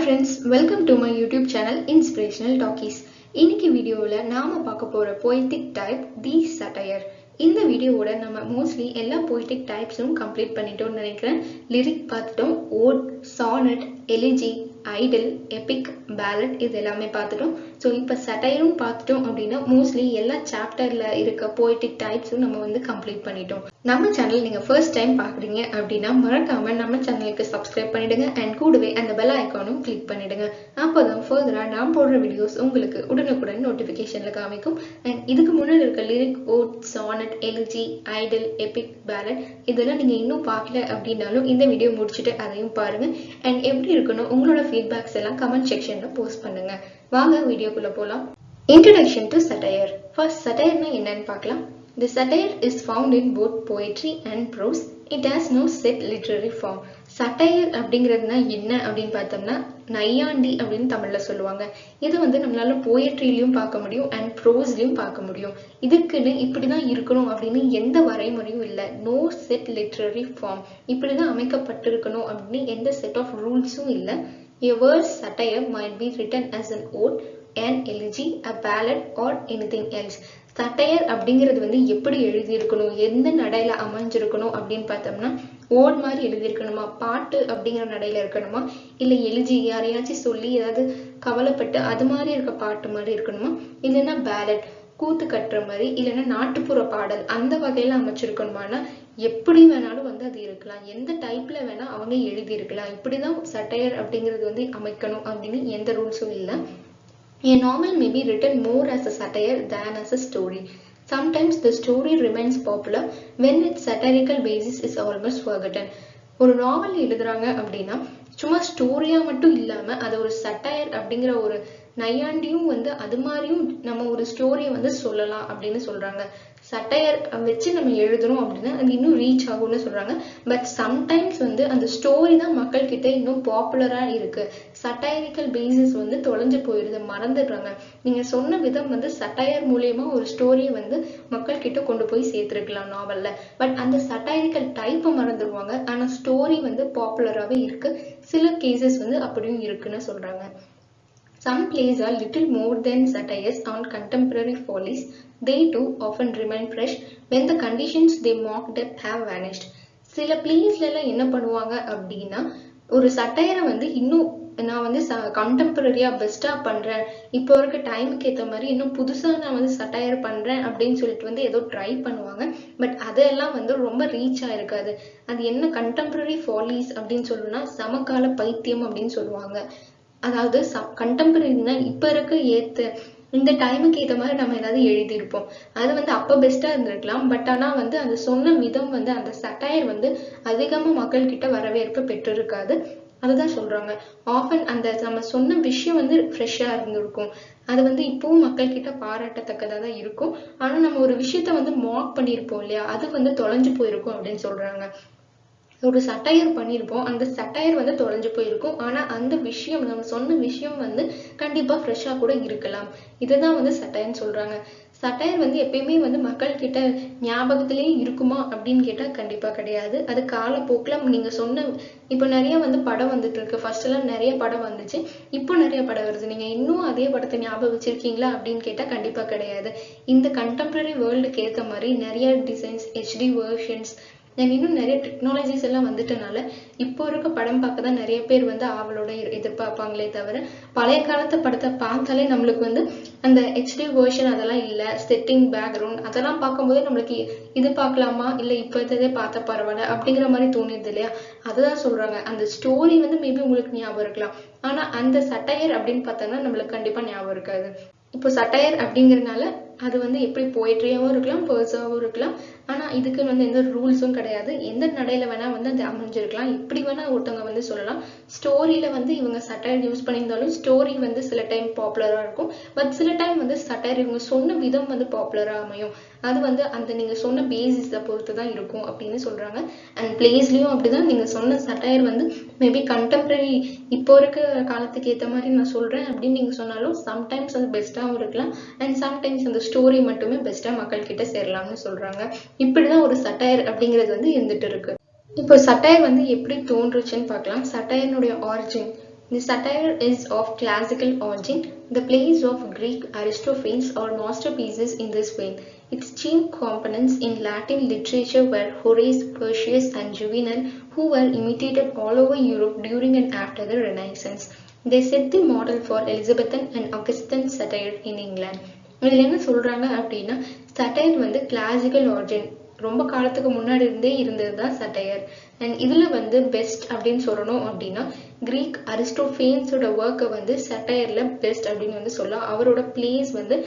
friends, welcome to my YouTube channel Inspirational Talkies. இன்னைக்கு வீடியோல நாம பார்க்க போற poetic type the satire. இந்த வீடியோவோட நம்ம mostly எல்லா poetic types-உம் கம்ப்ளீட் பண்ணிட்டோம்னு நினைக்கிறேன். லிரிக் பார்த்துட்டோம், ode, sonnet, elegy, idle, epic, ballad இது எல்லாமே பார்த்துட்டோம். ஸோ இப்போ சட்டையரும் பார்த்துட்டோம் அப்படின்னா மோஸ்ட்லி எல்லா சாப்டர்ல இருக்க போய்டிக் டைப்ஸும் நம்ம வந்து கம்ப்ளீட் பண்ணிட்டோம். நம்ம சேனல் நீங்க ஃபர்ஸ்ட் டைம் பாக்குறீங்க அப்படின்னா மறக்காம நம்ம சேனலுக்கு சப்ஸ்கிரைப் பண்ணிடுங்க அண்ட் கூடவே அந்த பெல் ஐக்கானும் கிளிக் பண்ணிடுங்க. அப்போதான் ஃபர்தரா நான் போடுற வீடியோஸ் உங்களுக்கு உடனுக்குடன் நோட்டிபிகேஷன்ல காமிக்கும். அண்ட் இதுக்கு முன்னாடி இருக்க lyric, vote, sonnet, எலிஜி, Idol, Epic, ballot இதெல்லாம் நீங்க இன்னும் பார்க்கல அப்படின்னாலும் இந்த வீடியோ முடிச்சுட்டு அதையும் பாருங்க. அண்ட் எப்படி இருக்கணும் உங்களோட ஃபீட்பேக்ஸ் எல்லாம் கமெண்ட் செக்ஷன்ல போஸ்ட் பண்ணுங்க. வாங்க வீடியோக்குள்ள போலாம். Introduction to satire. First, satire na என்னன்னு பார்க்கலாம். The satire is found in both poetry and prose. It has no set literary form. Satire அப்படிங்கிறதுனா என்ன அப்படின்னு பார்த்தோம்னா நையாண்டி அப்படின்னு தமிழ்ல சொல்லுவாங்க. இது வந்து நம்மளால போயட்ரிலையும் பார்க்க முடியும் அண்ட் ப்ரோஸ்லயும் பார்க்க முடியும். இதுக்குன்னு இப்படிதான் இருக்கணும் அப்படின்னு எந்த வரைமுறையும் இல்லை. No set literary form. இப்படிதான் அமைக்கப்பட்டிருக்கணும் அப்படின்னு எந்த செட் ஆஃப் ரூல்ஸும் இல்லை. A verse satire might be written as an ode, an elegy, a ballad or anything else. Satire அப்படிங்கிறது வந்து எப்படி எழுதியிருக்கணும், எந்த நடையில அமைஞ்சிருக்கணும் அப்படின்னு பார்த்தோம்னா ஓட் மாதிரி எழுதியிருக்கணுமா, பாட்டு அப்படிங்கிற நடையில இருக்கணுமா, இல்லை எழுஜி யாரையாச்சும் சொல்லி ஏதாவது கவலைப்பட்டு அது மாதிரி இருக்க பாட்டு மாதிரி இருக்கணுமா, இல்லைன்னா பேலட் கூத்து கட்டுற மாதிரி, இல்லைன்னா நாட்டுப்புற பாடல் அந்த வகையில அமைச்சிருக்கணுமானா எப்படி வேணாலும் வந்து அது இருக்கலாம். எந்த டைப்ல வேணா அவங்க எழுதி இருக்கலாம். இப்படிதான் சட்டையர் அப்படிங்கிறது வந்து அமைக்கணும் அப்படின்னு எந்த ரூல்ஸும் இல்லை. A novel may be written more as a satire than as a story. Sometimes the story remains popular when its satirical basis is almost forgotten. ஒரு நாவல் எழுதுறாங்க அப்படின்னா சும்மா ஸ்டோரியா மட்டும் இல்லாம அது ஒரு சட்டையர் அப்படிங்கிற ஒரு நையாண்டியும் வந்து அது மாதிரியும் நம்ம ஒரு ஸ்டோரியை வந்து சொல்லலாம் அப்படின்னு சொல்றாங்க. சட்டையர் வச்சு நம்ம எழுதுறோம் அப்படின்னா அது இன்னும் ரீச் ஆகும்னு சொல்றாங்க. பட் சம்டைம்ஸ் வந்து அந்த ஸ்டோரி தான் மக்கள் கிட்ட இன்னும் பாப்புலரா இருக்கு. சட்டையரிக்கல் பேசிஸ் வந்து தொலைஞ்சு போயிருது, மறந்துடுறாங்க. நீங்க சொன்ன விதம் வந்து சட்டையர் மூலியமா ஒரு ஸ்டோரியை வந்து மக்கள் கிட்ட கொண்டு போய் சேர்த்திருக்கலாம் நாவல்ல. பட் அந்த சட்டையரிக்கல் டைப்பை மறந்துடுவாங்க. ஆனா ஸ்டோரி வந்து பாப்புலராகவே இருக்கு. சில கேசஸ் வந்து அப்படியும் இருக்குன்னு சொல்றாங்க. Some plays are little more than satires on contemporary follies. They too often remain fresh when the conditions they mocked at have vanished. சில பிளேஸ்ல எல்லாம் என்ன பண்ணுவாங்க அப்படின்னா ஒரு சட்டையரை வந்து இன்னும் நான் வந்து கண்டெம்பரரியா பெஸ்டா பண்றேன், இப்போ இருக்க டைமுக்கு ஏற்ற மாதிரி இன்னும் புதுசா நான் வந்து சட்டையர் பண்றேன் அப்படின்னு சொல்லிட்டு வந்து ஏதோ ட்ரை பண்ணுவாங்க. பட் அதெல்லாம் வந்து ரொம்ப ரீச் ஆயிருக்காது. அது என்ன கண்டெம்பரரி ஃபாலிஸ் அப்படின்னு சொல்லணும்னா சமகால பைத்தியம் அப்படின்னு சொல்லுவாங்க. அதாவது கண்டெம்பரரினா இப்ப இருக்க இந்த டைமுக்கு ஏற்ற மாதிரி நம்ம ஏதாவது எழுதியிருப்போம். அது வந்து அப்ப பெஸ்டா இருந்திருக்கலாம். பட் ஆனா வந்து அந்த சொன்ன விதம் வந்து அந்த சட்டையர் வந்து அதிகமா மக்கள் கிட்ட வரவேற்பு பெற்றிருக்காது. அதுதான் சொல்றாங்க. ஆஃபன் அந்த நம்ம சொன்ன விஷயம் வந்து ஃப்ரெஷ்ஷா இருந்திருக்கும். அது வந்து இப்பவும் மக்கள் கிட்ட பாராட்டத்தக்கதா தான் இருக்கும். ஆனா நம்ம ஒரு விஷயத்த வந்து மார்க் பண்ணியிருப்போம் இல்லையா, அது வந்து தொலைஞ்சு போயிருக்கும் அப்படின்னு சொல்றாங்க. ஒரு சட்டையர் பண்ணியிருப்போம், அந்த சட்டையர் வந்து தொலைஞ்சு போயிருக்கும். ஆனா அந்த விஷயம் நம்ம சொன்ன விஷயம் வந்து கண்டிப்பா ஃப்ரெஷ்ஷா கூட இருக்கலாம். இதுதான் வந்து சட்டையர்னு சொல்றாங்க. சட்டையர் வந்து எப்பயுமே வந்து மக்கள் கிட்ட ஞாபகத்திலேயே இருக்குமா அப்படின்னு கேட்டா கண்டிப்பா கிடையாது. அது காலப்போக்கில் நீங்க சொன்ன இப்போ நிறைய வந்து படம் வந்துட்டு இருக்கு. ஃபர்ஸ்ட் எல்லாம் நிறைய படம் வந்துச்சு, இப்போ நிறைய படம் வருது. நீங்க இன்னும் அதே படத்தை ஞாபகம் வச்சிருக்கீங்களா அப்படின்னு கேட்டா கண்டிப்பா கிடையாது. இந்த கண்டெம்பரரி வேர்ல்டுக்கு ஏற்ற மாதிரி நிறைய டிசைன்ஸ், HD வெர்ஷன்ஸ், இன்னும் நிறைய டெக்னாலஜிஸ் எல்லாம் வந்துட்டனால இப்போ இருக்க படம் பார்க்க தான் நிறைய பேர் வந்து ஆவலோட எதிர்பார்ப்பாங்களே தவிர பழைய காலத்து படத்தை பார்த்தாலே நம்மளுக்கு வந்து அந்த HD வெர்ஷன் அதெல்லாம் இல்லை, செட்டிங், பேக்ரவுண்ட் அதெல்லாம் பார்க்கும்போதே நம்மளுக்கு இது பார்க்கலாமா இல்லை இப்போதே பார்த்த பரவாயில்ல அப்படிங்கிற மாதிரி தோணிடுது இல்லையா. அதுதான் சொல்றாங்க. அந்த ஸ்டோரி வந்து மேபி உங்களுக்கு ஞாபகம் இருக்கலாம், ஆனா அந்த சட்டையர் அப்படின்னு பார்த்தோம்னா நம்மளுக்கு கண்டிப்பா ஞாபகம் இருக்காது. இப்போ சட்டையர் அப்படிங்கிறதுனால அது வந்து எப்படி போயட்ரியாவும் இருக்கலாம், பர்ஸாவும் இருக்கலாம். ஆனா இதுக்கு வந்து எந்த ரூல்ஸும் கிடையாது. எந்த நடையில வேணா வந்து அது அமைஞ்சிருக்கலாம். இப்படி வேணா ஒருத்தவங்க வந்து சொல்லலாம். ஸ்டோரியில வந்து இவங்க சட்டையர் யூஸ் பண்ணியிருந்தாலும் ஸ்டோரி வந்து சில டைம் பாப்புலரா இருக்கும். பட் சில டைம் வந்து சட்டையர் இவங்க சொன்ன விதம் வந்து பாப்புலரா அமையும். அது வந்து அந்த நீங்க சொன்ன பேசிஸை பொறுத்து தான் இருக்கும் அப்படின்னு சொல்றாங்க. அண்ட் பிளேஸ்லயும் அப்படிதான். நீங்க சொன்ன சட்டையர் வந்து மேபி கண்டெம்பரரி இப்போ இருக்க காலத்துக்கு ஏற்ற மாதிரி நான் சொல்றேன் அப்படின்னு நீங்க சொன்னாலும் சம்டைம்ஸ் அது பெஸ்டாகவும் இருக்கலாம். அண்ட் சம்டைம்ஸ் அந்த ஸ்டோரி மட்டுமே பெஸ்டா மக்கள் கிட்ட சேரலாம்னு சொல்றாங்க. இப்படிதான் ஒரு சட்டையர் அப்படிங்கிறது வந்து இருந்துட்டு இருக்கு. இப்போ சட்டையர் வந்து எப்படி தோன்றுச்சுன்னு பார்க்கலாம். சட்டையனுடைய origin The satire is of classical origin. The plays of Greek Aristophanes are masterpieces in this vein. Its chief components in Latin literature were Horace, Persius, and Juvenal, who were imitated all over Europe during and after the Renaissance. They set the model for Elizabethan and Augustan satire in England. இதில் என்ன சொல்றாங்க அப்படின்னா satire வந்து classical origin ரொம்ப காலத்துக்கு முன்னாடி இருந்தே இருந்தது தான் சட்டையர். அண்ட் இதுல வந்து பெஸ்ட் அப்படின்னு சொல்லணும் அப்படின்னா கிரீக் அரிஸ்டோஃபேன்ஸோட ஒர்க்கை வந்து சட்டையர்ல பெஸ்ட் அப்படின்னு வந்து சொல்லலாம். அவரோட பிளேஸ் வந்து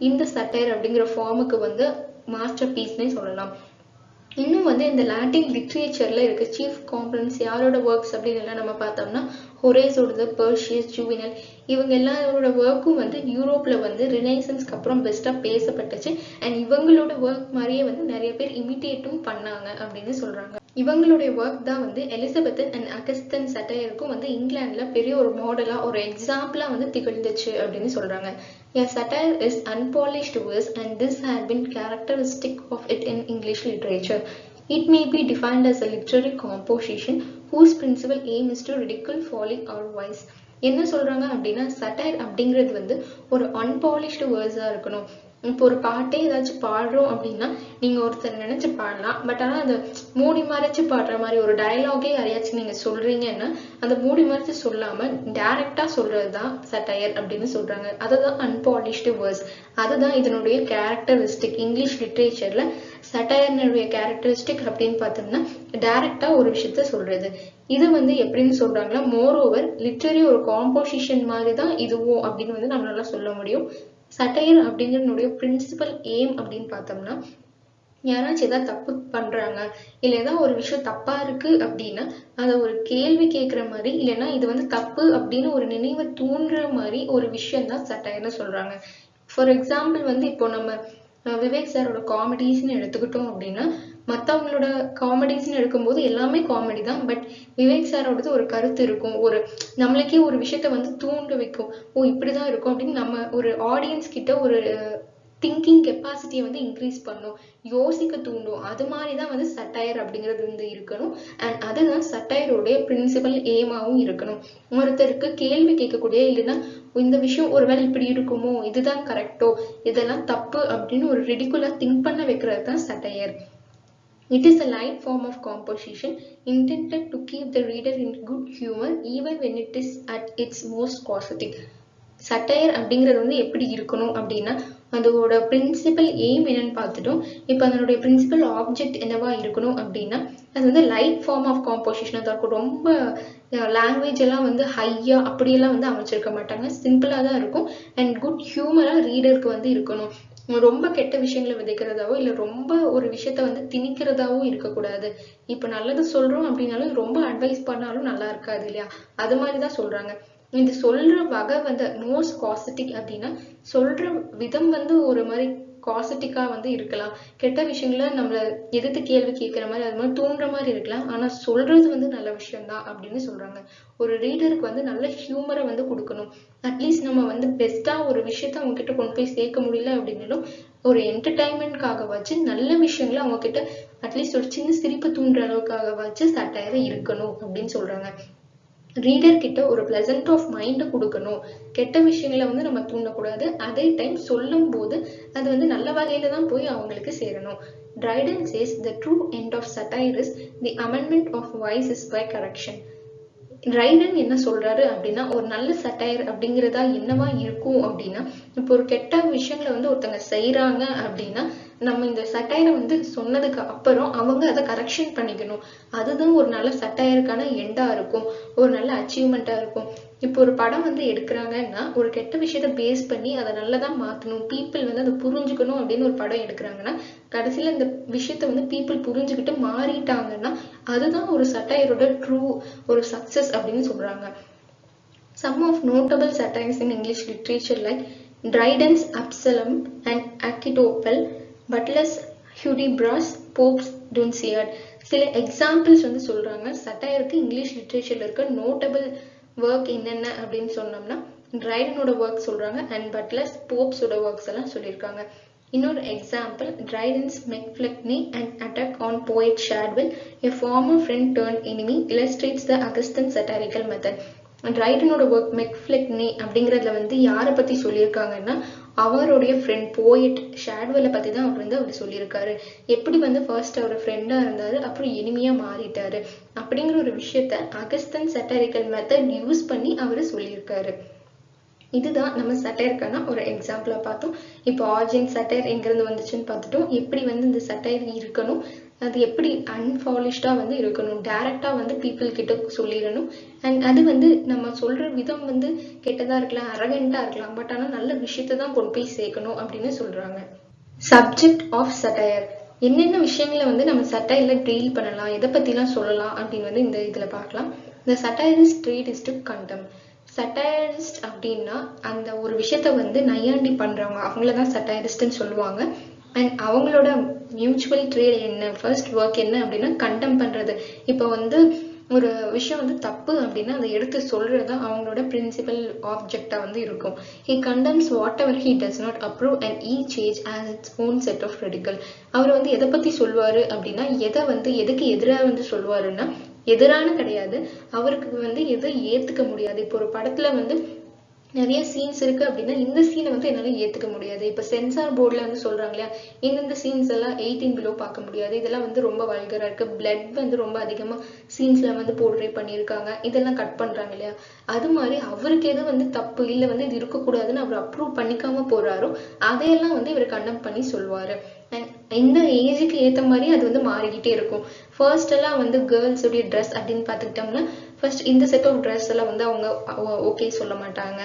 இந்த சட்டையர் அப்படிங்கிற ஃபார்முக்கு வந்து மாஸ்டர் பீஸ்னே சொல்லலாம். இன்னும் வந்து இந்த லாட்டின் லிட்ரேச்சர்ல இருக்க சீஃப் காம்பனன்ஸ் யாரோட ஒர்க்ஸ் அப்படின்னு எல்லாம் நம்ம பார்த்தோம்னா ஹொரேஸோடது, பெர்சியஸ், ஜூவினல், இவங்க எல்லாரோட ஒர்க்கும் வந்து யூரோப்ல வந்து ரினைசன்ஸ்க்கு அப்புறம் பெஸ்டா பேசப்பட்டுச்சு. அண்ட் இவங்களோட ஒர்க் மாதிரியே வந்து நிறைய பேர் இமிட்டேட்டும் பண்ணாங்க அப்படின்னு சொல்றாங்க. இவங்களுடைய ஒர்க் தான் வந்து எலிசபெத்தன் அண்ட் அகஸ்டன் சட்டையருக்கும் வந்து இங்கிலாந்துல பெரிய ஒரு மாடலா ஒரு எக்ஸாம்பிளா வந்து திகழ்ந்துச்சு அப்படின்னு சொல்றாங்க. A satire is unpolished verse, and this had been characteristic of it in English literature. It may be defined as a literary composition whose principal aim is to ridicule folly or vice. என்ன சொல்றாங்க அப்படின்னா satire அப்படிங்கிறது வந்து ஒரு unpolished versa இருக்கணும். இப்போ ஒரு பாட்டே ஏதாச்சும் பாடுறோம் அப்படின்னா நீங்க ஒருத்தர் நினைச்சு பாடலாம், பட் ஆனா அந்த மூடி மறைச்சு பாடுற மாதிரி ஒரு டயலாகே யாரையாச்சும் நீங்க சொல்றீங்கன்னா அந்த மூடி மறைச்சு சொல்லாம டைரக்டா சொல்றதுதான் சட்டையர் அப்படின்னு சொல்றாங்க. அதுதான் அன்பாலிஷ்டு வேர்ஸ். அதுதான் இதனுடைய கேரக்டரிஸ்டிக். இங்கிலீஷ் லிட்ரேச்சர்ல சட்டையர்னுடைய கேரக்டரிஸ்டிக் அப்படின்னு பார்த்தோம்னா டைரக்டா ஒரு விஷயத்த சொல்றது. இது வந்து எப்படின்னு சொல்றாங்களா, மோர் ஓவர் லிட்ரரி ஒரு காம்போசிஷன் மாதிரி தான் இதுவும் அப்படின்னு வந்து நம்மளால சொல்ல முடியும். சட்டையர் அப்படிங்கிறனுடைய பிரின்சிபல் எய்ம் அப்படின்னு பார்த்தோம்னா யாராச்சும் ஏதாவது தப்பு பண்றாங்க இல்ல ஏதாவது ஒரு விஷயம் தப்பா இருக்கு அப்படின்னா அதை ஒரு கேள்வி கேட்கிற மாதிரி இல்லைன்னா இது வந்து தப்பு அப்படின்னு ஒரு நினைவை தூண்டுற மாதிரி ஒரு விஷயம் தான் சட்டையர்னு சொல்றாங்க. ஃபார் எக்ஸாம்பிள் வந்து இப்போ நம்ம விவேக் சாரோட காமெடிஸ்ன்னு எடுத்துக்கிட்டோம் அப்படின்னா மற்றவங்களோட காமெடிஸ்ன்னு எடுக்கும்போது எல்லாமே காமெடி தான். பட் விவேக் சாரோடது ஒரு கருத்து இருக்கும், ஒரு நம்மளுக்கே ஒரு விஷயத்த வந்து தூண்ட வைக்கும். ஓ இப்படிதான் இருக்கும் அப்படின்னு நம்ம ஒரு ஆடியன்ஸ் கிட்ட ஒரு திங்கிங் கெப்பாசிட்டியை வந்து இன்க்ரீஸ் பண்ணும், யோசிக்க தூண்டும். அது மாதிரிதான் வந்து சட்டையர் அப்படிங்கிறது வந்து இருக்கணும். அண்ட் அதுதான் சட்டையருடைய பிரின்சிபல் எய்மாவும் இருக்கணும். ஒருத்தருக்கு கேள்வி கேட்கக்கூடிய இல்லைன்னா இந்த விஷயம் ஒருவேளை இப்படி இருக்குமோ, இதுதான் கரெக்டோ, இதெல்லாம் தப்பு அப்படின்னு ஒரு ரிடிகுலா திங்க் பண்ண வைக்கிறது தான் satire. It is a light form of composition intended to keep the reader in good humor even when it is at its most causatic. Satire அப்படிங்கிறது வந்து எப்படி இருக்கணும் அப்படின்னா அதோட பிரின்சிபல் எய்ம் என்னன்னு பார்த்துட்டோம். இப்போ அதனுடைய பிரின்சிபல் ஆப்ஜெக்ட் என்னவா இருக்கணும் அப்படின்னா அது வந்து லைட் ஃபார்ம் ஆஃப் காம்போசிஷன். அதாவது ரொம்ப லாங்குவேஜ் எல்லாம் வந்து ஹையா அப்படியெல்லாம் வந்து அமைச்சிருக்க மாட்டாங்க, சிம்பிளா தான் இருக்கும். அண்ட் குட் ஹியூமரா ரீடருக்கு வந்து இருக்கணும். ரொம்ப கெட்ட விஷயங்களை விதைக்கிறதாவோ இல்ல ரொம்ப ஒரு விஷயத்த வந்து திணிக்கிறதாவோ இருக்கக்கூடாது. இப்ப நல்லது சொல்றோம் அப்படின்னாலும் ரொம்ப அட்வைஸ் பண்ணாலும் நல்லா இருக்காது இல்லையா, அது மாதிரிதான் சொல்றாங்க. இது சொல்ற வகை வந்து மோஸ்ட் காசட்டிக் அப்படின்னா சொல்ற விதம் வந்து ஒரு மாதிரி காசட்டிக்கா வந்து இருக்கலாம். கெட்ட விஷயங்கள நம்மள எதிர்த்து கேள்வி கேட்கிற மாதிரி அது மாதிரி தூண்டுற மாதிரி இருக்கலாம். ஆனா சொல்றது வந்து நல்ல விஷயம்தான் அப்படின்னு சொல்றாங்க. ஒரு ரீடருக்கு வந்து நல்ல ஹியூமரை வந்து கொடுக்கணும். அட்லீஸ்ட் நம்ம வந்து பெஸ்டா ஒரு விஷயத்த அவங்க கிட்ட கொண்டு போய் சேர்க்க முடியல அப்படின்னாலும் ஒரு என்டர்டைன்மெண்ட்காக வச்சு நல்ல விஷயங்களை அவங்க கிட்ட அட்லீஸ்ட் ஒரு சின்ன சிரிப்பு தூண்டுற அளவுக்காக வச்சு சட்டையரை இருக்கணும் அப்படின்னு சொல்றாங்க. ரீடர் கிட்ட ஒரு பிளசன்ட் ஆஃப் மைண்ட் கொடுக்கணும். கெட்ட விஷயங்களை வந்து நம்ம தூண்டக்கூடாது. அதே டைம் சொல்லும் போது அது வந்து நல்ல வகையில தான் போய் அவங்களுக்கு சேரணும். Dryden says the true end of satire is the amendment of vice is by correction. ரைடன் என்ன சொல்றாரு அப்படின்னா ஒரு நல்ல சட்டையர் அப்படிங்கிறதா என்னவா இருக்கும் அப்படின்னா இப்போ ஒரு கெட்ட விஷயங்களை வந்து ஒருத்தங்க செய்யறாங்க அப்படின்னா நம்ம இந்த சட்டையரை வந்து சொன்னதுக்கு அப்புறம் அவங்க அதை கரெக்ஷன் பண்ணிக்கணும். அதுதான் ஒரு நல்ல சட்டையருக்கான எண்டா இருக்கும், ஒரு நல்ல அச்சீவ்மெண்டா இருக்கும். இப்போ ஒரு படம் வந்து எடுக்கிறாங்கன்னா ஒரு கெட்ட விஷயத்த பேஸ் பண்ணி அதை நல்லதான் மாத்தணும், பீப்புள் வந்து அதை புரிஞ்சுக்கணும் அப்படின்னு ஒரு படம் எடுக்கிறாங்கன்னா கடைசியில இந்த விஷயத்த வந்து பீப்புள் புரிஞ்சுக்கிட்டு மாறிட்டாங்கன்னா அதுதான் ஒரு சட்டையரோட ட்ரூ ஒரு சக்சஸ் அப்படின்னு சொல்றாங்க. Some of notable satires in English literature like Dryden's Absalom and Achitophel, Butler's Hudibras, Pope's Dunciad. சில எக்ஸாம்பிள்ஸ் வந்து சொல்றாங்க. சட்டையருக்கு இங்கிலீஷ் லிட்ரேச்சர்ல இருக்க நோட்டபிள் ஒர்க் என்னென்ன அப்படின்னு சொன்னோம்னா ட்ரைடனோட ஒர்க் சொல்றாங்க அண்ட் பட்லர்ஸ், போப்ஸோட ஒர்க்ஸ் எல்லாம் சொல்லியிருக்காங்க. இன்னொரு example Dryden's Macfleckney and Attack on Poet Shadwell, a former friend turned enemy, illustrates the Augustan satirical method. ட்ரைடனோட ஒர்க் மெக்ஃப்ளெக்னி அப்படிங்கிறதுல வந்து யாரை பற்றி சொல்லியிருக்காங்கன்னா அவருடைய ஃப்ரெண்ட் போயட் ஷாட்வெல்லை பற்றி தான் அவர் வந்து அவர் சொல்லியிருக்காரு. எப்படி வந்து ஃபர்ஸ்ட் அவர் ஃப்ரெண்டாக இருந்தார், அப்புறம் இனிமையாக மாறிட்டாரு அப்படிங்கிற ஒரு விஷயத்த அகஸ்டன் சட்டாரிக்கல் மெத்தட் யூஸ் பண்ணி அவர் சொல்லியிருக்காரு. இதுதான் நம்ம சட்டையருக்கான ஒரு எக்ஸாம்பிளா பார்த்தோம். இப்போ ஆர்ஜின் சட்டையர் எங்கிருந்து வந்துச்சுன்னு பார்த்துட்டோம். எப்படி வந்து இந்த சட்டையர் இருக்கணும், அது எப்படி அன்பாலிஷ்டா வந்து இருக்கணும், டைரக்டா வந்து பீப்புள் கிட்ட சொல்லிடணும். அண்ட் அது வந்து நம்ம சொல்ற விதம் வந்து கெட்டதா இருக்கலாம், அரகண்டா இருக்கலாம், பட் ஆனால் நல்ல விஷயத்தை தான் கொண்டு போய் சேர்க்கணும் அப்படின்னு சொல்றாங்க. சப்ஜெக்ட் ஆஃப் சட்டையர், என்னென்ன விஷயங்களை வந்து நம்ம சட்டையில டீல் பண்ணலாம், எதை பத்திலாம் சொல்லலாம் அப்படின்னு வந்து இந்த இதுல பார்க்கலாம். இந்த சட்டையரிஸ்ட் ட்ரேட் இஸ் டு கண்டெம். சட்டையரிஸ்ட் அப்படின்னா அந்த ஒரு விஷயத்த வந்து நையாண்டி பண்றவங்க, அவங்களதான் சட்டையரிஸ்ட்னு சொல்லுவாங்க. அண்ட் அவங்களோட மியூச்சுவல் ட்ரேட் என்ன, ஃபர்ஸ்ட் ஒர்க் என்ன அப்படின்னா கண்டெம் பண்றது. இப்போ வந்து ஒரு விஷயம் வந்து தப்பு அப்படின்னா அதை எடுத்து சொல்றது தான் அவங்களோட பிரின்சிபல் ஆப்ஜெக்டா வந்து இருக்கும். He condemns whatever he does not approve and each age has its own set of ridicule. அவர் வந்து எதை பத்தி சொல்லுவாரு அப்படின்னா எதை வந்து எதுக்கு எதிராக வந்து சொல்லுவாருன்னா எதிரான கிடையாது, அவருக்கு வந்து எதை ஏத்துக்க முடியாது. இப்போ ஒரு படத்துல வந்து நிறைய சீன்ஸ் இருக்கு அப்படின்னா இந்த சீனை வந்து என்னால ஏத்துக்க முடியாது. இப்ப சென்சார் போர்ட்ல வந்து சொல்றாங்க இல்லையா, இந்த சீன்ஸ் எல்லாம் 18 பிலோ பார்க்க முடியாது, இதெல்லாம் வந்து ரொம்ப வல்கரா இருக்கு, பிளட் வந்து ரொம்ப அதிகமா சீன்ஸ்ல வந்து போர்ட்ரே பண்ணியிருக்காங்க, இதெல்லாம் கட் பண்றாங்க இல்லையா. அது மாதிரி அவருக்கு எது வந்து தப்பு இல்லை வந்து இது இருக்கக்கூடாதுன்னு அவர் அப்ரூவ் பண்ணிக்காம போறாரோ அதையெல்லாம் வந்து இவர் கண்டெம் பண்ணி சொல்லுவாரு. அண்ட் இந்த ஏஜுக்கு ஏற்ற மாதிரி அது வந்து மாறிக்கிட்டே இருக்கும். ஃபர்ஸ்ட் எல்லாம் வந்து கேர்ள்ஸுடைய ட்ரெஸ் அப்படின்னு பார்த்துக்கிட்டோம்னா ஃபர்ஸ்ட் இந்த செட் ஆஃப் ட்ரெஸ் எல்லாம் வந்து அவங்க ஓகே சொல்ல மாட்டாங்க,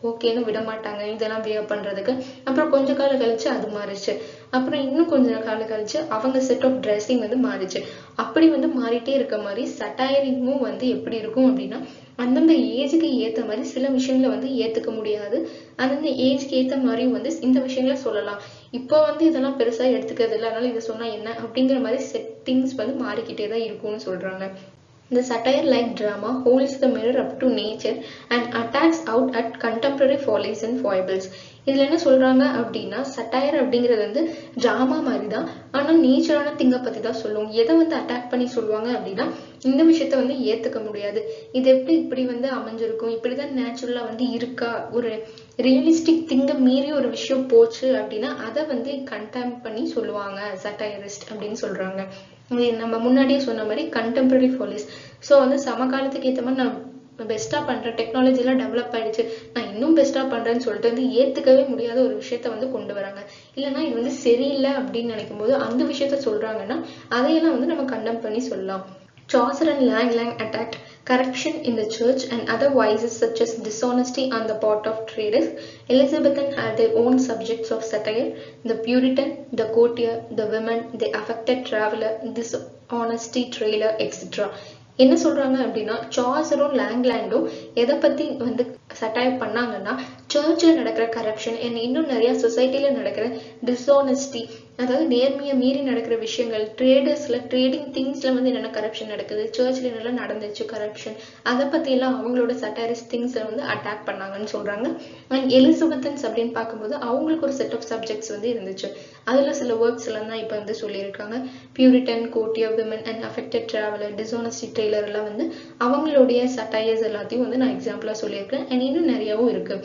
ஓகேன்னு விட மாட்டாங்க இதெல்லாம் வியர் பண்றதுக்கு. அப்புறம் கொஞ்ச காலம் கழிச்சு அது மாறிச்சு, அப்புறம் இன்னும் கொஞ்ச காலம் கழிச்சு அவங்க செட் ஆஃப் ட்ரெஸ்ஸிங் வந்து மாறிச்சு. அப்படி வந்து மாறிட்டே இருக்க மாதிரி சட்டையரிங்கும் வந்து எப்படி இருக்கும் அப்படின்னா அந்தந்த ஏஜுக்கு ஏற்ற மாதிரி சில விஷயங்களை வந்து ஏத்துக்க முடியாது, அந்தந்த ஏஜ்க்கு ஏற்ற மாதிரியும் வந்து இந்த விஷயங்களை சொல்லலாம். இப்போ வந்து இதெல்லாம் பெருசா எடுத்துக்கிறது இல்லை, அதனால இதை சொன்னா என்ன அப்படிங்கிற மாதிரி செட்டிங்ஸ் வந்து மாறிக்கிட்டே தான் இருக்கும்னு சொல்றாங்க. The satire-like drama holds the mirror up to nature and attacks out at contemporary follies and foibles. இதுல என்ன சொல்றாங்க அப்படின்னா சட்டையர் அப்படிங்கிறது வந்து டிராமா மாதிரி தான், ஆனா நேச்சரான திங்க பத்தி தான் சொல்லுவோம். எதை வந்து அட்டாக் பண்ணி சொல்லுவாங்க அப்படின்னா இந்த விஷயத்த வந்து ஏத்துக்க முடியாது, இது எப்படி இப்படி வந்து அமைஞ்சிருக்கும், இப்படிதான் நேச்சுரலா வந்து இருக்கா, ஒரு ரியலிஸ்டிக் திங்க மீறி ஒரு விஷயம் போச்சு அப்படின்னா அதை வந்து கண்டெம் பண்ணி சொல்லுவாங்க சட்டையரிஸ்ட் அப்படின்னு சொல்றாங்க. நம்ம முன்னாடியே சொன்ன மாதிரி கண்டெம்பரரி ஃபாலிஸ். ஸோ வந்து சமகாலத்துக்கு ஏற்ற மாதிரி நான் பெஸ்டா பண்றேன், டெக்னாலஜி எல்லாம் டெவலப் ஆயிடுச்சு, நான் இன்னும் பெஸ்டா பண்றேன்னு சொல்லிட்டு வந்து ஏத்துக்கவே முடியாத ஒரு விஷயத்த வந்து கொண்டு வராங்க. இல்லைன்னா இது வந்து சரியில்லை அப்படின்னு நினைக்கும் போது அந்த விஷயத்த சொல்றாங்கன்னா அதையெல்லாம் வந்து நம்ம கண்டெம் பண்ணி சொல்லலாம். Chaucer and Lang attacked corruption in the church and other vices such as dishonesty on the part of traders. Elizabethan had their own subjects of satire: the Puritan, the courtier, the women, the affected traveler, dishonesty trailer, etc. என்ன சொல்றாங்க அப்படின்னா சாசரும் லாங்லாண்டும் எதை பத்தி வந்து satire பண்ணாங்கன்னா சர்ச்சில் நடக்கிற corruption, இன்னும் நிறைய சொசைட்டில நடக்கிற டிஸ்ஆனஸ்டி, அதாவது நேர்மையை மீறி நடக்கிற விஷயங்கள், ட்ரேடர்ஸ்ல ட்ரேடிங் திங்ஸ்ல வந்து என்னென்ன கரப்ஷன் நடக்குது, சர்ச்ல என்னெல்லாம் நடந்துச்சு கரப்ஷன், அதை பத்தி எல்லாம் அவங்களோட சட்டையரிஸ்ட் திங்ஸ்ல வந்து அட்டாக் பண்ணாங்கன்னு சொல்றாங்க. அண்ட் எலிசபெத்தன்ஸ் அப்படின்னு பார்க்கும்போது அவங்களுக்கு ஒரு செட் ஆஃப் சப்ஜெக்ட்ஸ் வந்து இருந்துச்சு, அதுல சில ஒர்க்ஸ் எல்லாம் தான் இப்ப வந்து சொல்லியிருக்காங்க. Puritan, courtier, women and affected traveller, dishonesty trailer எல்லாம் வந்து அவங்களுடைய சட்டையர்ஸ் எல்லாத்தையும் வந்து நான் எக்ஸாம்பிளா சொல்லியிருக்கேன். அண்ட் இன்னும் நிறையவும் இருக்கு.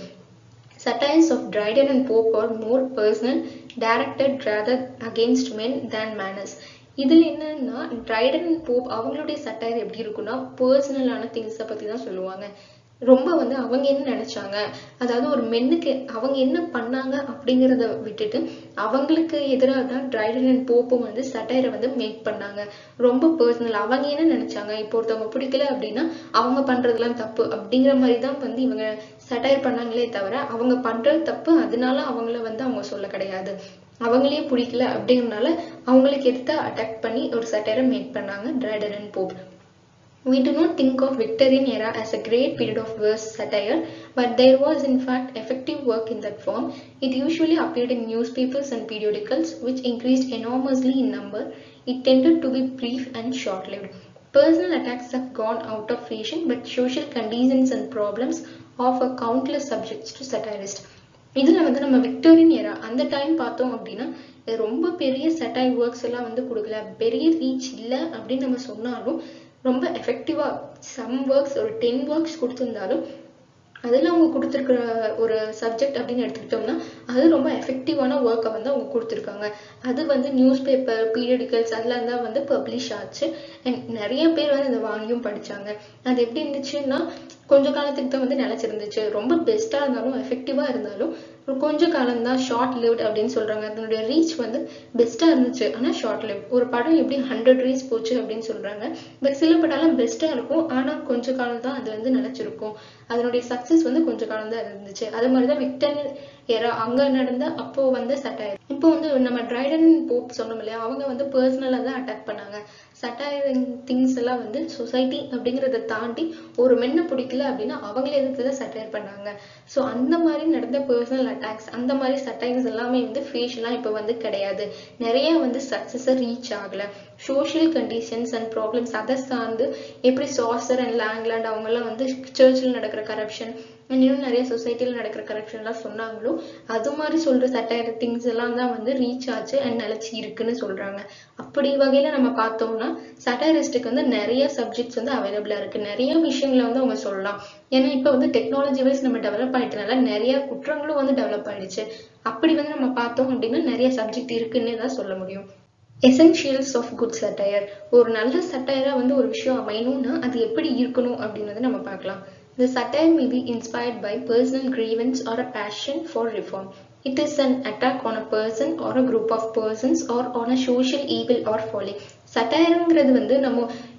Satires of Dryden and Pope are more personal, directed rather against men than manners. இதுல என்னன்னா ட்ரைடன் அண்ட் போப் அவங்களுடைய சட்டையர் எப்படி இருக்குன்னா பர்சனலான திங்ஸை பத்தி தான் சொல்லுவாங்க. ரொம்ப வந்து அவங்க என்ன நினைச்சாங்க, அதாவது ஒரு மென்னுக்கு அவங்க என்ன பண்ணாங்க அப்படிங்கிறத விட்டுட்டு அவங்களுக்கு எதிராக தான் ட்ரைடன் அண்ட் போப்பும் வந்து சட்டையரை வந்து மேக் பண்ணாங்க. ரொம்ப பர்சனல், அவங்க என்ன நினைச்சாங்க, இப்போ ஒருத்தவங்க பிடிக்கல அப்படின்னா அவங்க பண்றதுலாம் தப்பு அப்படிங்கிற மாதிரி தான் வந்து இவங்க சட்டையர் பண்ணாங்களே தவிர அவங்க பண்றது தப்பு அதனால அவங்கள வந்து அவங்க சொல்ல கிடையாது. அவங்களே பிடிக்கல அப்படிங்கறதுனால அவங்களுக்கு எதிர்த்து அட்டாக் பண்ணி ஒரு சட்டையரை மேக் பண்ணாங்க Triton and Pope. We do not think of Victorian era as a great period of verse satire, but there was in fact effective work in that form. It usually appeared in newspapers and periodicals, which increased enormously in number. It tended to be brief and short-lived. Personal attacks have gone out of fashion, but social conditions and problems offer countless subjects to satirists. இதுல வந்து நம்ம Victorian era அந்த time பார்த்தோம் அப்படின்னா ரொம்ப பெரிய satire works எல்லாம் வந்து கொடுக்கல, பெரிய ரீச் இல்லை அப்படின்னு நம்ம சொன்னாலும் ரொம்ப எஃபெக்டிவாக சம் ஒர்க்ஸ் ஒரு 10 ஒர்க்ஸ் கொடுத்துருந்தாலும் அதில் அவங்க கொடுத்துருக்குற ஒரு சப்ஜெக்ட் அப்படின்னு எடுத்துக்கிட்டோம்னா அது ரொம்ப எஃபெக்டிவான ஒர்க்கை வந்து அவங்க கொடுத்துருக்காங்க. அது வந்து நியூஸ் பேப்பர், பீரியடிக்கல்ஸ் அதெல்லாம் தான் வந்து பப்ளிஷ் ஆச்சு. அண்ட் நிறைய பேர் வந்து அதை வாங்கியும் படித்தாங்க. அது எப்படி இருந்துச்சுன்னா கொஞ்ச காலத்துக்கு தான் வந்து நிலச்சிருந்துச்சு. ரொம்ப பெஸ்ட்டாக இருந்தாலும் எஃபெக்டிவாக இருந்தாலும் கொஞ்ச காலம் தான், ஷார்ட் லிவ்ட் அப்படின்னு சொல்கிறாங்க. அதனுடைய ரீச் வந்து பெஸ்ட்டாக இருந்துச்சு ஆனால் ஷார்ட் லிவ். ஒரு படம் எப்படி 100 ரீச் போச்சு அப்படின்னு சொல்கிறாங்க. பட் சில படம்லாம் பெஸ்ட்டாக இருக்கும் ஆனால் கொஞ்ச காலம் தான் அது வந்து நிலச்சிருக்கும். அதனுடைய சக்ஸஸ் வந்து கொஞ்ச காலம் தான் இருந்துச்சு. அது மாதிரி தான் விக்டன் எரா அங்கே நடந்த அப்போ வந்து சட்டையர். இப்போ வந்து நம்ம ட்ரைடன் போப் சொன்னோம் இல்லையா, அவங்க வந்து பர்சனலாக தான் அட்டாக் பண்ணாங்க. சட்டையரிங் திங்ஸ் எல்லாம் வந்து சொசைட்டி அப்படிங்கிறத தாண்டி ஒரு மென்னை பிடிக்கல அப்படின்னா அவங்களே எதிர்த்து தான் சட்டையர் பண்ணாங்க. ஸோ அந்த மாதிரி நடந்த பர்சனல் அட்டாக்ஸ், அந்த மாதிரி சட்டையர்ஸ் எல்லாமே வந்து ஃபேஷியலாக இப்போ வந்து கிடையாது. நிறைய வந்து சக்ஸஸை ரீச் ஆகலை. சோஷியல் கண்டிஷன்ஸ் அண்ட் ப்ராப்ளம்ஸ் அதை சார்ந்து எப்படி சாசர் அண்ட் லேங்லாண்ட் அவங்கெல்லாம் வந்து சர்ச்சில் நடக்கிற கரப்ஷன் இன்னும் நிறைய சொசைட்டியில் நடக்கிற கரப்ஷன் எல்லாம் சொன்னாங்களோ அது மாதிரி சொல்ற சட்டையர் திங்ஸ் எல்லாம் தான் வந்து ரீச் ஆச்சு அண்ட் நிலச்சி இருக்குன்னு சொல்றாங்க. அப்படி வகையில நம்ம பார்த்தோம்னா சட்டையரிஸ்டுக்கு வந்து நிறைய சப்ஜெக்ட்ஸ் வந்து அவைலபிளா இருக்கு. நிறைய விஷயங்களை வந்து அவங்க சொல்லலாம். ஏன்னா இப்போ வந்து டெக்னாலஜி வைஸ் நம்ம டெவலப் ஆயிட்டனால நிறைய குற்றங்களும் வந்து டெவலப் ஆயிடுச்சு. அப்படி வந்து நம்ம பார்த்தோம் அப்படின்னா நிறைய சப்ஜெக்ட் இருக்குன்னு தான் சொல்ல முடியும். Essentials of good satire. ஒரு நல்ல சட்டையரா வந்து ஒரு விஷயம் அமையணும்னா அது எப்படி இருக்கணும் அப்படின்றத நம்ம பார்க்கலாம். The satire may be inspired by personal grievance or a passion for reform. It is an attack on a person or a group of persons or on a social evil or folly. சட்டையருங்கிறது வந்து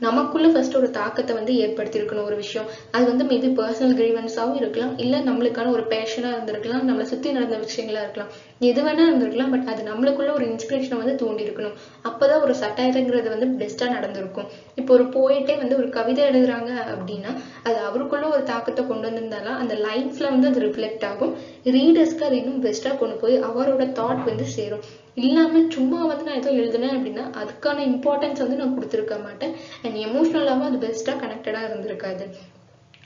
நமக்குள்ள first ஒரு தாக்கத்தை வந்து ஏற்படுத்தியிருக்கணும் ஒரு விஷயம். அது வந்து maybe personal கிரீவன்ஸாகவும் இருக்கலாம், இல்லை நம்மளுக்கான ஒரு பேஷனாக இருந்திருக்கலாம், நம்மளை சுற்றி நடந்த விஷயங்களா இருக்கலாம், எது வேணா இருந்திருக்கலாம். பட் அது நம்மளுக்குள்ள ஒரு இன்ஸ்பிரேஷனை வந்து தூண்டி இருக்கணும். அப்போதான் ஒரு சட்டையருங்கிறது வந்து பெஸ்ட்டாக நடந்திருக்கும். இப்போ ஒரு போயிட்டே வந்து ஒரு கவிதை எழுதுறாங்க அப்படின்னா அது அவருக்குள்ள ஒரு தாக்கத்தை கொண்டு வந்திருந்தாலும் அந்த லைன்ஸ்ல வந்து அது ரிஃப்ளெக்ட் ஆகும். ரீடர்ஸ்க்கு அது இன்னும் பெஸ்ட்டாக கொண்டு போய் அவரோட தாட் வந்து சேரும். இல்லாம சும்மா வந்து நான் ஏதோ எழுதுனேன் அப்படின்னா அதுக்கான இம்பார்ட்டன்ஸ் வந்து நான் கொடுத்துருக்க மாட்டேன். அண்ட் எமோஷனலாகவும் அது பெஸ்ட்டாக கனெக்டடாக இருந்திருக்காது.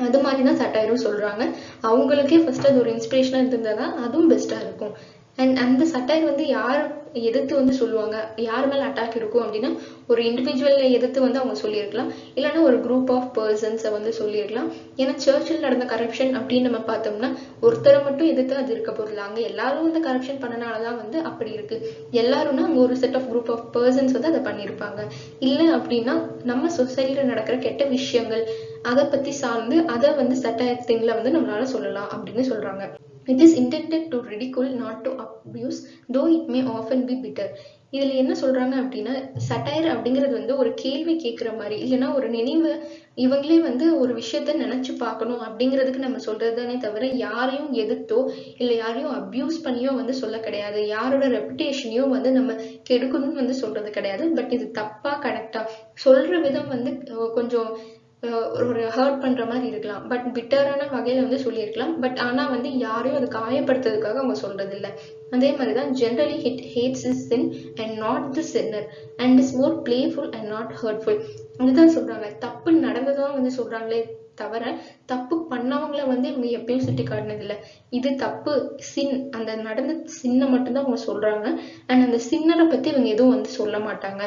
அது மாதிரி தான் சட்டையரும் சொல்றாங்க. அவங்களுக்கே ஃபர்ஸ்ட் அது ஒரு இன்ஸ்பிரேஷனாக இருந்திருந்தாதான் அதுவும் பெஸ்ட்டாக இருக்கும். அண்ட் அந்த சட்டையர் வந்து யார் எதிர்த்து வந்து சொல்லுவாங்க, யார் மேலே அட்டாக் இருக்கும் அப்படின்னா ஒரு இண்டிவிஜுவலை எதிர்த்து வந்து அவங்க சொல்லியிருக்கலாம், இல்லைன்னா ஒரு குரூப் ஆஃப் பர்சன்ஸை வந்து சொல்லியிருக்கலாம். ஏன்னா சர்ச்சில் நடந்த கரப்ஷன் அப்படின்னு நம்ம பார்த்தோம்னா ஒருத்தரை மட்டும் எதிர்த்து அது இருக்க போதில்லை. அங்கே எல்லாரும் வந்து கரப்ஷன் பண்ணனாலதான் வந்து அப்படி இருக்கு. எல்லாரும்னா அங்கே ஒரு set of group of persons வந்து அதை பண்ணியிருப்பாங்க. இல்லை அப்படின்னா நம்ம சொசைட்டியில் நடக்கிற கெட்ட விஷயங்கள் அதை பற்றி சார்ந்து அதை வந்து சட்டையர் திங்ல வந்து நம்மளால சொல்லலாம் அப்படின்னு சொல்றாங்க. It is intended to ridicule, not to abuse, though it may often be bitter. இதுல என்ன சொல்றாங்க அப்படின்னா சட்டையர் அப்படிங்கிறது வந்து ஒரு கேள்வி கேட்கிற மாதிரி, இல்லைன்னா ஒரு நினைவு, இவங்களே வந்து ஒரு விஷயத்த நினைச்சு பார்க்கணும் அப்படிங்கிறதுக்கு நம்ம சொல்றதுதானே தவிர யாரையும் எதிர்த்தோ இல்லை யாரையும் அபியூஸ் பண்ணியோ வந்து சொல்ல கிடையாது. யாரோட ரெப்புடேஷனையும் வந்து நம்ம கெடுக்கணும்னு வந்து சொல்றது கிடையாது. பட் இது தப்பா கரெக்டா சொல்ற விதம் வந்து கொஞ்சம் ஒரு ஹர்ட் பண்ற மாதிரி இருக்கலாம். பட் பிட்டரான வகையில வந்து சொல்லியிருக்கலாம். பட் ஆனா வந்து யாரையும் அது காயப்படுத்துறதுக்காக அவங்க சொல்றது இல்லை. அதே மாதிரிதான் generally it hates his sin and not the sinner and is more playful and not hurtful. அதுதான் சொல்றாங்க. தப்பு நடந்ததான் வந்து சொல்றாங்களே தவிர தப்பு பண்ணவங்கள வந்து இவங்க எப்பயும் சுட்டி காட்டினது இல்லை. இது தப்பு சின், அந்த நடந்த சின்ன மட்டும்தான் அவங்க சொல்றாங்க. அண்ட் அந்த சின்னரை பத்தி இவங்க எதுவும் வந்து சொல்ல மாட்டாங்க.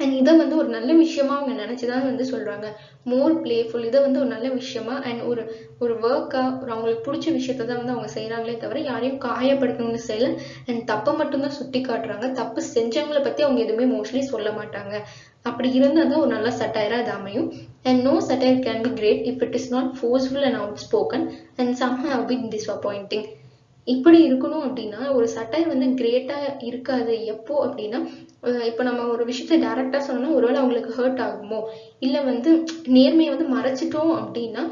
அண்ட் இதை வந்து ஒரு நல்ல விஷயமா அவங்க நினைச்சுதான் வந்து சொல்றாங்க. மோர் பிளேஃபுல், இதை வந்து ஒரு நல்ல விஷயமா அண்ட் ஒரு ஒர்க்கா அவங்களுக்கு பிடிச்ச விஷயத்தான் வந்து அவங்க செய்யறாங்களே தவிர யாரையும் காயப்படுத்தணும்னு செய்யல. அண்ட் தப்பை மட்டும்தான் சுட்டி காட்டுறாங்க. தப்பு செஞ்சவங்களை பத்தி அவங்க எதுவுமே மோஸ்ட்லி சொல்ல மாட்டாங்க. அப்படி இருந்தாதான் ஒரு நல்ல சட்டையரா அது அமையும். And no satire can be great if it is not forceful and outspoken and somehow a bit disappointing. இப்படி இருக்கணும் அப்படின்னா ஒரு சட்டையர் வந்து கிரேட்டா இருக்காது. எப்போ அப்படின்னா இப்போ நம்ம ஒரு விஷயத்த டைரக்டா சொன்னோம்னா ஒருவேளை அவங்களுக்கு ஹர்ட் ஆகுமோ, இல்லை வந்து நேர்மையை வந்து மறைச்சிட்டோம் அப்படின்னா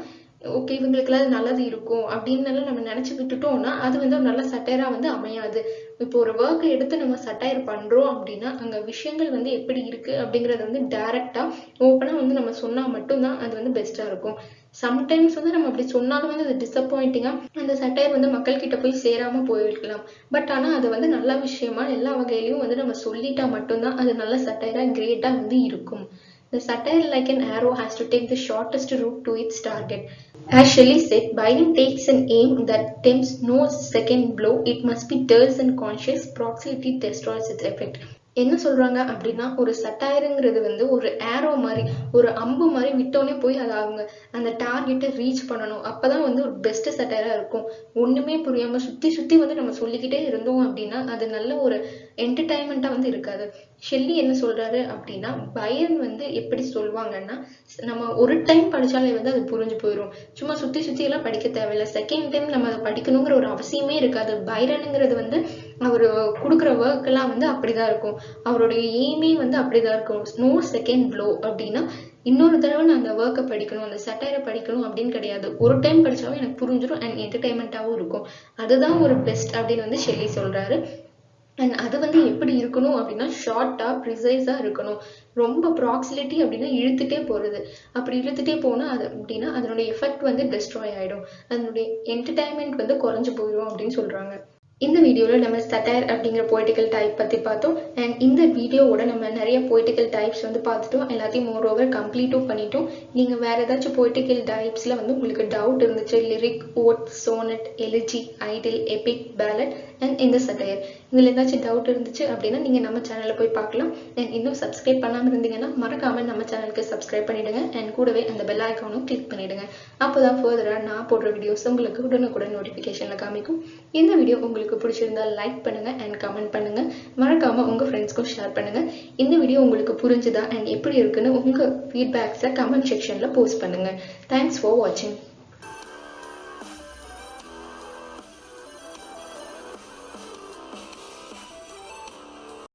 ஓகே இவங்களுக்குலாம் அது நல்லது இருக்கும் அப்படின்னு நம்ம நினைச்சு விட்டுட்டோம்னா அது வந்து ஒரு நல்ல சட்டையரா வந்து அமையாது. இப்போ ஒரு ஒர்க்கை எடுத்து நம்ம சட்டையர் பண்றோம் அப்படின்னா அங்க விஷயங்கள் வந்து எப்படி இருக்கு அப்படிங்கறத வந்து டைரக்டா ஓப்பனா வந்து நம்ம சொன்னா மட்டும்தான் அது வந்து பெஸ்டா இருக்கும். சம்டைம்ஸ் வந்து நம்ம அப்படி சொன்னாலும் வந்து அது டிசப்பாயிண்டிங்கா அந்த சட்டையர் வந்து மக்கள் கிட்ட போய் சேராம போயிருக்கலாம். பட் ஆனா அது வந்து நல்ல விஷயமா எல்லா வகையிலையும் வந்து நம்ம சொல்லிட்டா மட்டும்தான் அது நல்ல சட்டையரா கிரேட்டா வந்து இருக்கும். The satire, like an arrow, has to take the shortest route to its target. As Shelley said, Byron takes an aim that tempts no second blow. It must be terse and conscious. Proximity destroys its effect. என்ன சொல்றாங்க அப்படின்னா, ஒரு சட்டையர்ங்கிறது வந்து ஒரு aero மாரி, ஒரு அம்பு மாரி விட்டோனே போய் அத அவங்க அந்த டார்கெட்ட ரீச் பண்ணணும். அப்பதான் வந்து ஒரு பெஸ்ட் சட்டையரா இருக்கும். ஒண்ணுமே புரியாம சுத்தி சுத்தி வந்து நம்ம சொல்லிக்கிட்டே இருந்தோம் அப்படின்னா, அது நல்ல ஒரு என்டர்டெயின்மெண்ட்டா வந்து இருக்காது. ஷெல்லி என்ன சொல்றாரு அப்படின்னா, பைரன் வந்து எப்படி சொல்வாங்கன்னா, நம்ம ஒரு டைம் படிச்சாலே வந்து அது புரிஞ்சு போயிரும். சும்மா சுத்தி சுத்தி எல்லாம் படிக்க தேவையில்ல. செகண்ட் டைம் நம்ம அத படிக்கணுங்கிற ஒரு அவசியமே இருக்காது. பைரன்ங்கிறது வந்து அவரு குடுக்குற ஒர்க் எல்லாம் வந்து அப்படிதான் இருக்கும். அவருடைய எய்மே வந்து அப்படிதான் இருக்கும். நோ செகண்ட் ப்ளோ அப்படின்னா, இன்னொரு தடவை நான் அந்த ஒர்க்க படிக்கணும், அந்த சட்டையர படிக்கணும் அப்படின்னு கிடையாது. ஒரு டைம் படிச்சாவே எனக்கு புரிஞ்சிரும் அண்ட் என்டர்டெயின்மெண்ட்டாவும் இருக்கும். அதுதான் ஒரு பெஸ்ட் அப்படின்னு வந்து ஷெல்லி சொல்றாரு. அண்ட் அது வந்து எப்படி இருக்கணும் அப்படின்னா, ஷார்ட்டா, ப்ரிசைஸா இருக்கணும். ரொம்ப ப்ராக்ஸிலிட்டி அப்படின்னா இழுத்துட்டே போறது. அப்படி இழுத்துட்டே போனா அது அப்படின்னா அதனுடைய எஃபெக்ட் வந்து டெஸ்ட்ராய் ஆயிடும். அதனுடைய என்டர்டெயின்மெண்ட் வந்து குறைஞ்சு போயிடும் அப்படின்னு சொல்றாங்க. இந்த வீடியோல நம்ம சட்டையர் அப்படிங்கிற பொய்டிக்கல் டைப் பத்தி பார்த்தோம். அண்ட் இந்த வீடியோவோட நம்ம நிறைய பொய்டிக்கல் டைப்ஸ் வந்து பார்த்துட்டோம். எல்லாத்தையும் மோர் ஓவர் கம்ப்ளீட்டும் பண்ணிட்டோம். நீங்க வேற ஏதாச்சும் பொய்டிக்கல் டைப்ஸ்ல வந்து உங்களுக்கு டவுட் இருந்துச்சு, lyric, ode, sonnet, elegy, idyll, epic, ballad and இந்த சட்டையர், இதுல ஏதாச்சும் டவுட் இருந்துச்சு அப்படின்னா நீங்க நம்ம சேனல்ல போய் பார்க்கலாம். அண்ட் இன்னும் சப்ஸ்கிரைப் பண்ணாம இருந்தீங்கன்னா மறக்காம நம்ம சேனலுக்கு சப்ஸ்கிரைப் பண்ணிடுங்க. அண்ட் கூடவே அந்த பெல் ஐக்கானும் கிளிக் பண்ணிடுங்க. அப்போதான் ஃபர்தரா நான் போடுற வீடியோஸ் உங்களுக்கு உடனுக்குடன் நோட்டிஃபிகேஷன்ல காமிக்கும். இந்த வீடியோ உங்களுக்கு பிடிச்சிருந்தா லைக் பண்ணுங்க அண்ட் கமெண்ட் பண்ணுங்க. மறக்காம உங்க ஃப்ரெண்ட்ஸ்க்கும் ஷேர் பண்ணுங்க. இந்த வீடியோ உங்களுக்கு புரிஞ்சுதா அண்ட் எப்படி இருக்குன்னு உங்க ஃபீட்பேக்ஸை கமெண்ட் செக்ஷன்ல போஸ்ட் பண்ணுங்க. தேங்க்ஸ் ஃபார் வாட்சிங்.